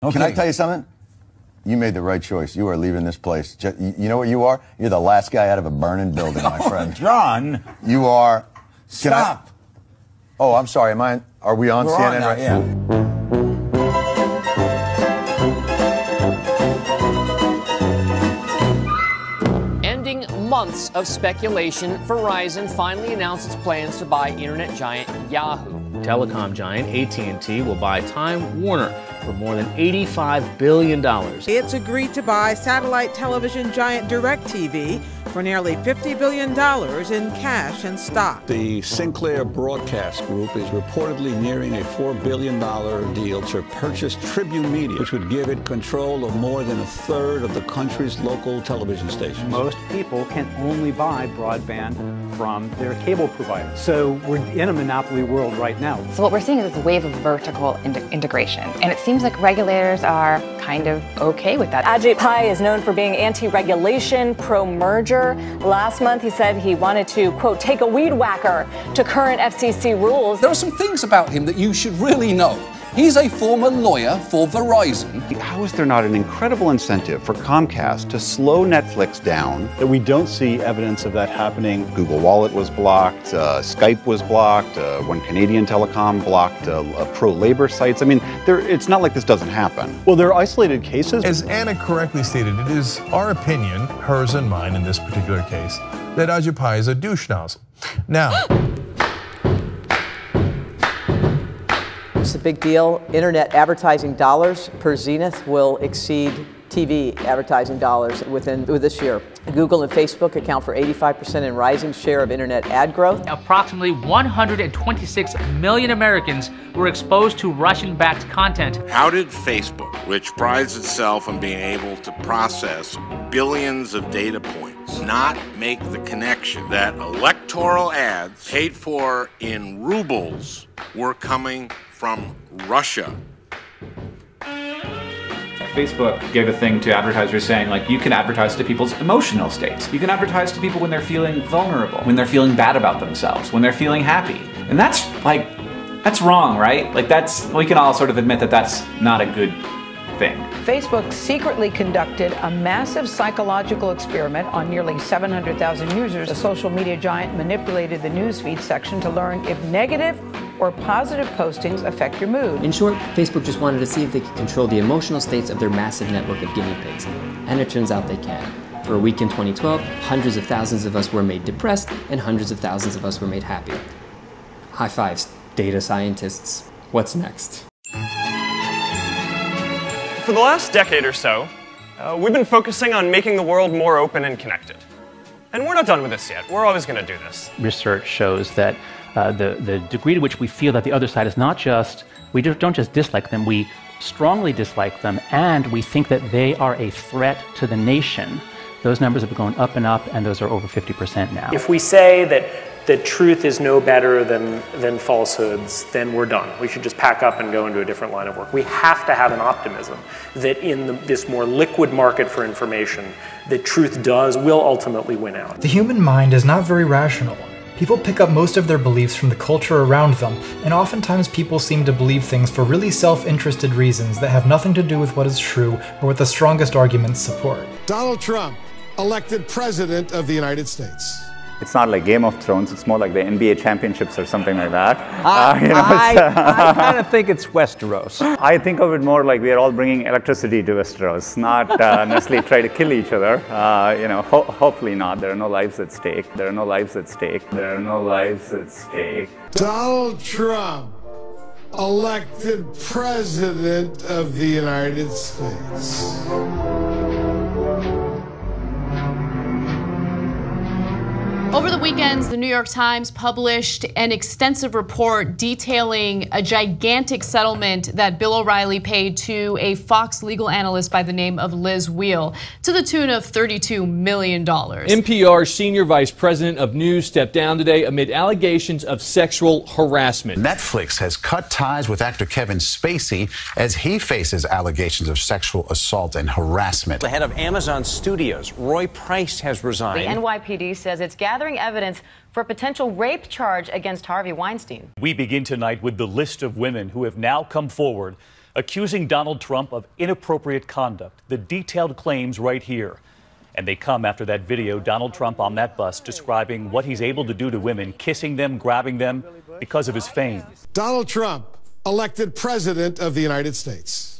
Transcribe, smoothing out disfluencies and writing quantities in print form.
Okay. Can I tell you something? You made the right choice. You are leaving this place. You know what you are? You're the last guy out of a burning building, my friend. John. You are. Stop. Oh, I'm sorry. Are we on We're CNN on now, right yeah. Ending months of speculation, Verizon finally announced its plans to buy internet giant Yahoo. Telecom giant AT&T will buy TimeWarner for more than $85 billion. It's agreed to buy satellite television giant DirecTV for nearly $50 billion in cash and stock. The Sinclair Broadcast Group is reportedly nearing a $4 billion deal to purchase Tribune Media, which would give it control of more than a third of the country's local television stations. Most people can only buy broadband from their cable provider. So we're in a monopoly world right now. So what we're seeing is this wave of vertical integration. And it seems like regulators are kind of okay with that. Ajit Pai is known for being anti-regulation, pro-merger. Last month, he said he wanted to, quote, take a weed whacker to current FCC rules. There are some things about him that you should really know. He's a former lawyer for Verizon. How is there not an incredible incentive for Comcast to slow Netflix down? That we don't see evidence of that happening. Google Wallet was blocked, Skype was blocked, one Canadian telecom blocked pro-labor sites. I mean, it's not like this doesn't happen. Well, there are isolated cases. As Anna correctly stated, it is our opinion, hers and mine in this particular case, that Ajit Pai is a douche nozzle. Now, it's a big deal. Internet advertising dollars per zenith will exceed TV advertising dollars with this year. Google and Facebook account for 85% and rising share of internet ad growth. Approximately 126 million Americans were exposed to Russian-backed content. How did Facebook, which prides itself on being able to process billions of data points, not make the connection that electoral ads paid for in rubles were coming from Russia? Facebook gave a thing to advertisers saying, like, you can advertise to people's emotional states. You can advertise to people when they're feeling vulnerable, when they're feeling bad about themselves, when they're feeling happy. And that's wrong, right? Like, we can all sort of admit that that's not a good thing. Facebook secretly conducted a massive psychological experiment on nearly 700,000 users. The social media giant manipulated the newsfeed section to learn if negative or positive postings affect your mood. In short, Facebook just wanted to see if they could control the emotional states of their massive network of guinea pigs. And it turns out they can. For a week in 2012, hundreds of thousands of us were made depressed and hundreds of thousands of us were made happy. High fives, data scientists. What's next? For the last decade or so, we've been focusing on making the world more open and connected. And we're not done with this yet. We're always going to do this. Research shows that the degree to which we feel that the other side is not just, we don't just dislike them, we strongly dislike them, and we think that they are a threat to the nation. Those numbers have been going up and up, and those are over 50% now. If we say that truth is no better than falsehoods, then we're done. We should just pack up and go into a different line of work. We have to have an optimism that in this more liquid market for information, that truth will ultimately win out. The human mind is not very rational. People pick up most of their beliefs from the culture around them, and oftentimes people seem to believe things for really self-interested reasons that have nothing to do with what is true or what the strongest arguments support. Donald Trump, elected President of the United States. It's not like Game of Thrones, it's more like the NBA championships or something like that. I kind of think it's Westeros. I think of it more like we are all bringing electricity to Westeros, not necessarily try to kill each other. Hopefully not. There are no lives at stake. There are no lives at stake. There are no lives at stake. Donald Trump, elected President of the United States. Over the weekends, the New York Times published an extensive report detailing a gigantic settlement that Bill O'Reilly paid to a Fox legal analyst by the name of Liz Wheel, to the tune of $32 million. NPR's senior vice president of news stepped down today amid allegations of sexual harassment. Netflix has cut ties with actor Kevin Spacey as he faces allegations of sexual assault and harassment. The head of Amazon Studios, Roy Price, has resigned. The NYPD says it's gathering evidence for a potential rape charge against Harvey Weinstein. We begin tonight with the list of women who have now come forward accusing Donald Trump of inappropriate conduct. The detailed claims right here. And they come after that video, Donald Trump on that bus describing what he's able to do to women, kissing them, grabbing them because of his fame. Donald Trump, elected president of the United States.